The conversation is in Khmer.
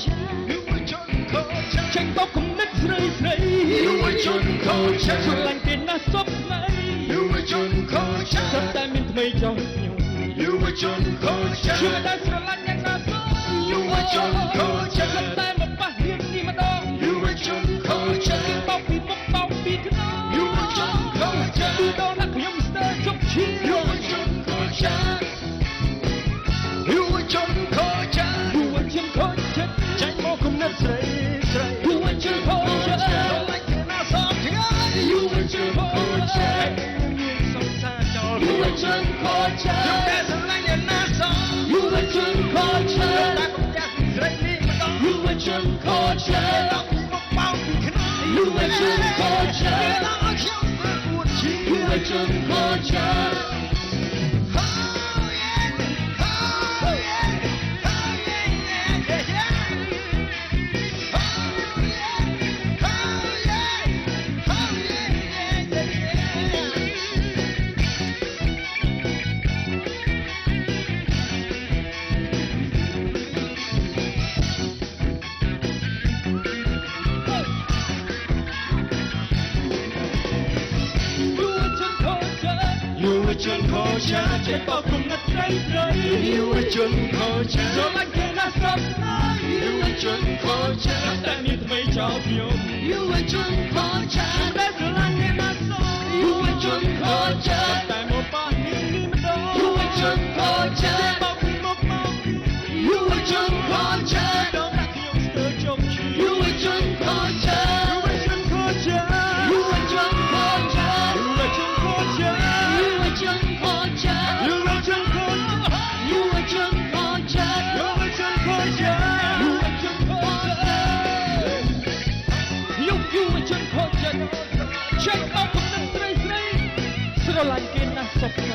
ចាយុវជនខូចចេញបោកគំនិតស្រីស្រីយុវជនខូចស្រឡាញ់គេណាស់សពថ្ងៃយុវជនខូចតែមានថ្មីចង់ខ្ញុំយុវជនខូចជួយតែស្រឡាញ់អ្នកណាសយុវជនខូចតែមកប៉ះហ៊ាននេះម្ដងយុវជនខូចបោកពីមុខបោកពីខ្នងយុវជនខូចគឺដល់ណាខ្ញុំស្ទើរជប់ឈាមយុវជនខូចយុវជនខូចយុវជនខូចចាញ់មកគំនិតស្រីស្រីយុវជនខូចដល់ណាគេណាសោកថ្ងៃយុវជនខូចសង្សារចោលយុវជនខូចយកតែស្រឡាញ់អ្នកណាសោកយុវជនខូចតែកុំចាស់ស្រីនេះម្ដងយុវជនខូចដល់ពីមកបោកពីខ្នងយុវជនខូចដល់ខ្ញុំទៅពួតឈីយុវជនខូចយុវជនខូចចេះបោកគំនិតស្រីស្រីយុវជនខូចស្រឡាញ់គេណាស់សពថ្ងៃយុវជនខូចតែមានថ្មីចោលខ្ញុំយុវជនខូចតែស្រឡាញ់គេណាស់សពយុវជនខូចតែមកប៉ះនេះម្ដងយុវជនខូចបោកពីមុខមកយុវជនខូចដល់ណាខ្ញុំស្ទើរជប់ឈឺយុវជនខូចយុវជនខូចយុវជនខូចយុវជនខូចយុវជនខូចយុវជនខូចយុវជនខូចយុវជនខូចយុវជនខូចយុវជនខូចចេញមកគំនិតស្រីស្រីស្រឡាញ់គេណាស់សពថ្ងៃ